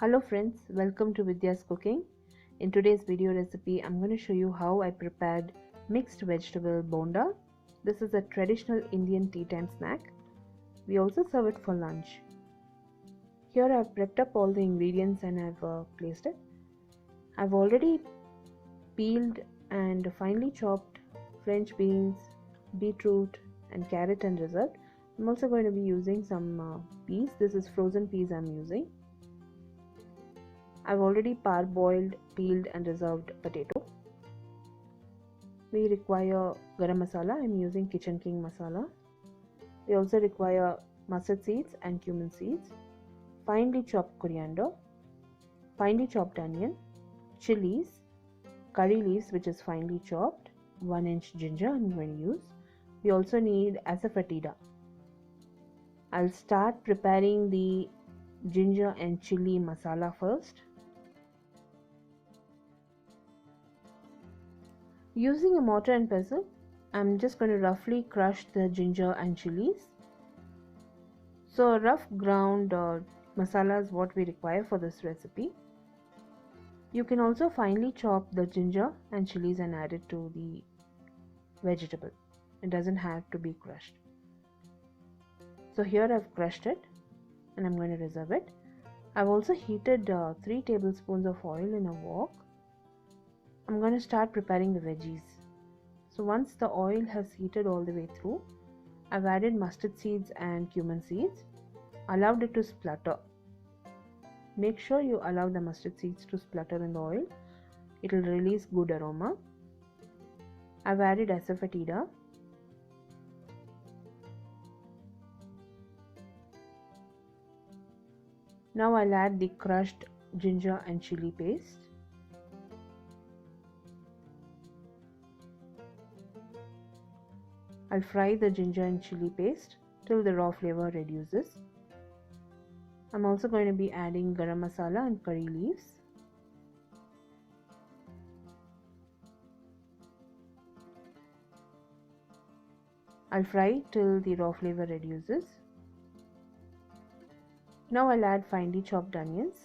Hello friends, welcome to Vidyascooking. In today's video recipe, I'm going to show you how I prepared mixed vegetable bonda. This is a traditional Indian tea time snack. We also serve it for lunch. Here I've prepped up all the ingredients and I've placed it. I've already peeled and finely chopped French beans, beetroot and carrot and reserved. I'm also going to be using some peas. This is frozen peas I'm using. I've already parboiled, peeled and reserved potato. We require Garam Masala. I'm using Kitchen King Masala. We also require mustard seeds and cumin seeds, finely chopped coriander, finely chopped onion, chilies, curry leaves which is finely chopped, 1-inch ginger I'm going to use. We also need Asafoetida. I'll start preparing the ginger and chili masala first. Using a mortar and pestle, I'm just going to roughly crush the ginger and chilies. So a rough ground masala is what we require for this recipe. You can also finely chop the ginger and chilies and add it to the vegetable. It doesn't have to be crushed. So here I've crushed it and I'm going to reserve it. I've also heated 3 tablespoons of oil in a wok. I'm going to start preparing the veggies. So once the oil has heated all the way through, I've added mustard seeds and cumin seeds, allowed it to splutter. Make sure you allow the mustard seeds to splutter in the oil. It will release good aroma. I've added Asafoetida. Now I'll add the crushed ginger and chili paste. I'll fry the ginger and chili paste till the raw flavor reduces. I'm also going to be adding garam masala and curry leaves. I'll fry till the raw flavor reduces. Now I'll add finely chopped onions.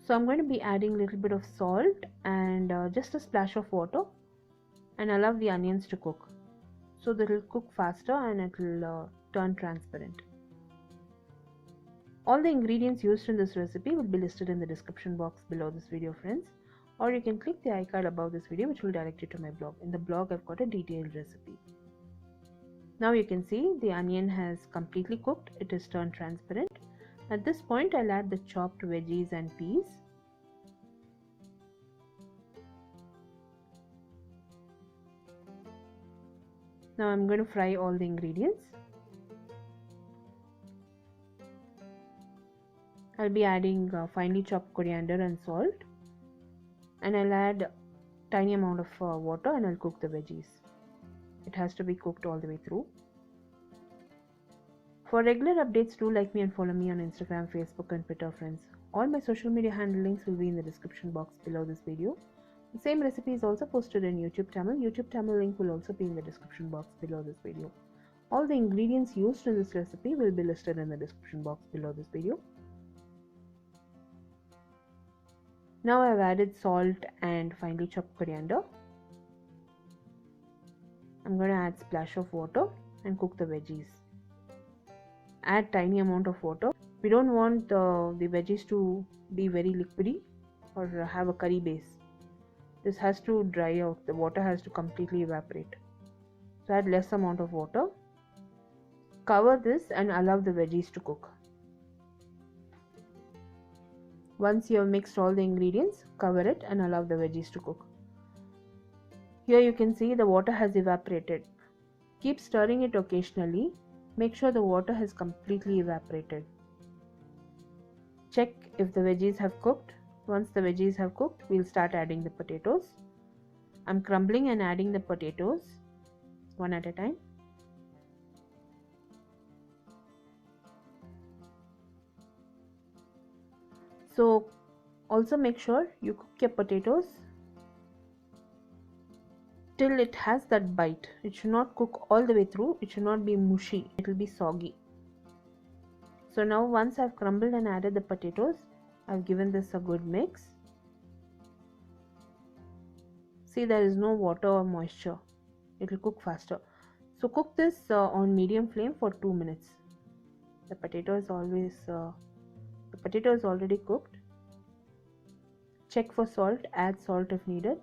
So I'm going to be adding a little bit of salt and just a splash of water and allow the onions to cook. So that it will cook faster and it will turn transparent. All the ingredients used in this recipe will be listed in the description box below this video, friends. Or you can click the icon above this video which will direct you to my blog. In the blog I've got a detailed recipe. Now you can see the onion has completely cooked. It is turned transparent. At this point I'll add the chopped veggies and peas. Now I'm going to fry all the ingredients. I'll be adding finely chopped coriander and salt. And I'll add tiny amount of water and I'll cook the veggies. It has to be cooked all the way through. For regular updates, do like me and follow me on Instagram, Facebook and Twitter, friends. All my social media handle links will be in the description box below this video. The same recipe is also posted in YouTube Tamil. YouTube Tamil link will also be in the description box below this video. All the ingredients used in this recipe will be listed in the description box below this video. Now I've added salt and finely chopped coriander. I'm going to add splash of water and cook the veggies. Add tiny amount of water. We don't want the veggies to be very liquidy or have a curry base. This has to dry out. The water has to completely evaporate. So add less amount of water. Cover this and allow the veggies to cook. Once you have mixed all the ingredients, cover it and allow the veggies to cook. Here you can see the water has evaporated. Keep stirring it occasionally. Make sure the water has completely evaporated. Check if the veggies have cooked. Once the veggies have cooked, we'll start adding the potatoes. I'm crumbling and adding the potatoes one at a time. So also make sure you cook your potatoes till it has that bite. It should not cook all the way through. It should not be mushy. It will be soggy. So now once I've crumbled and added the potatoes, I've given this a good mix. See, there is no water or moisture. It will cook faster. So cook this on medium flame for 2 minutes. The potato is already cooked. Check for salt. Add salt if needed.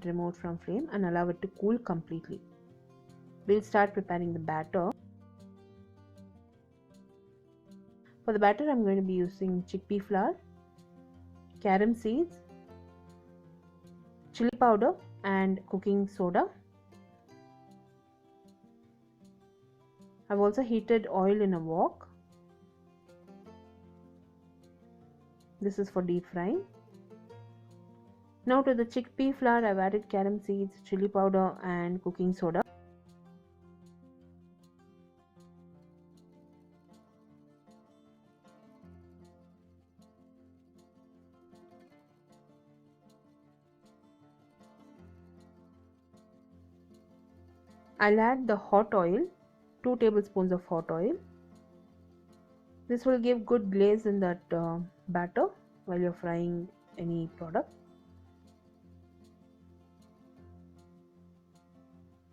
Remove from flame and allow it to cool completely. We'll start preparing the batter. For the batter, I'm going to be using chickpea flour, garam seeds, chili powder and cooking soda. I've also heated oil in a wok. This is for deep frying. Now to the chickpea flour, I've added garam seeds, chili powder and cooking soda. I'll add the hot oil, 2 tablespoons of hot oil. This will give good glaze in that batter while you're frying any product.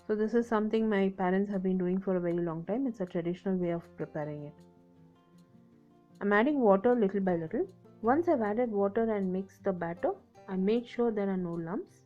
So this is something my parents have been doing for a very long time. It's a traditional way of preparing it. I'm adding water little by little. Once I've added water and mixed the batter, I made sure there are no lumps.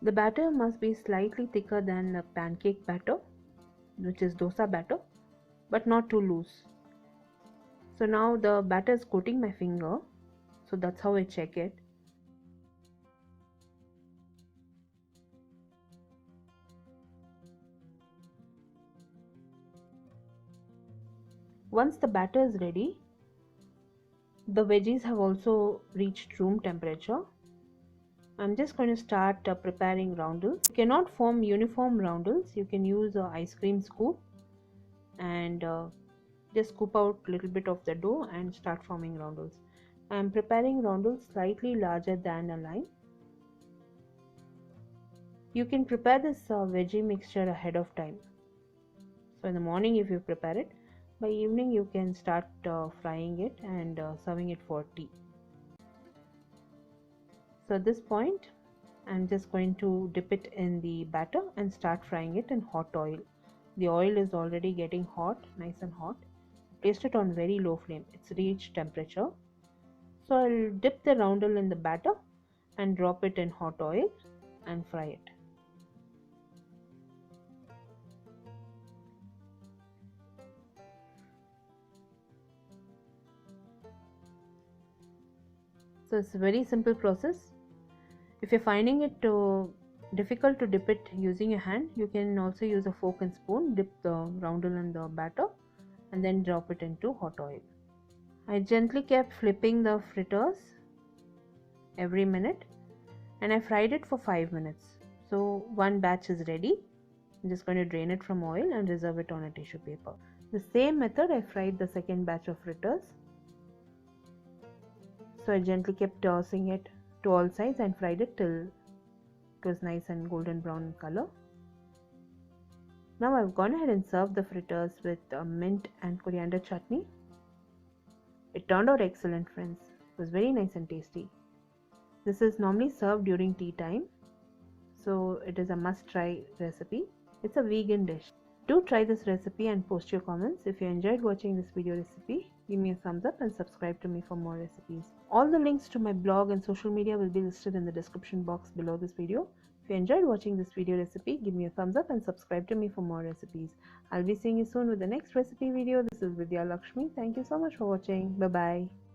The batter must be slightly thicker than the pancake batter, which is dosa batter, but not too loose. So now the batter is coating my finger, so that's how I check it. Once the batter is ready, the veggies have also reached room temperature. I'm just going to start preparing roundels. You cannot form uniform roundels. You can use an ice cream scoop and just scoop out a little bit of the dough and start forming roundels. I'm preparing roundels slightly larger than a lime. You can prepare this veggie mixture ahead of time. So in the morning if you prepare it, by evening you can start frying it and serving it for tea. So at this point, I'm just going to dip it in the batter and start frying it in hot oil. The oil is already getting hot, nice and hot. Place it on very low flame. It's reached temperature. So I'll dip the roundel in the batter and drop it in hot oil and fry it. So it's a very simple process. If you're finding it difficult to dip it using your hand, you can also use a fork and spoon, dip the roundel in the batter and then drop it into hot oil. I gently kept flipping the fritters every minute and I fried it for 5 minutes. So one batch is ready. I'm just going to drain it from oil and reserve it on a tissue paper. The same method I fried the second batch of fritters. So I gently kept tossing it to all sides and fried it till it was nice and golden brown in color. Now I've gone ahead and served the fritters with mint and coriander chutney. It turned out excellent, friends. It was very nice and tasty. This is normally served during tea time, so it is a must-try recipe. It's a vegan dish. Do try this recipe and post your comments. If you enjoyed watching this video recipe, give me a thumbs up and subscribe to me for more recipes. All the links to my blog and social media will be listed in the description box below this video. If you enjoyed watching this video recipe, give me a thumbs up and subscribe to me for more recipes. I'll be seeing you soon with the next recipe video. This is Vidya Lakshmi. Thank you so much for watching. Bye bye.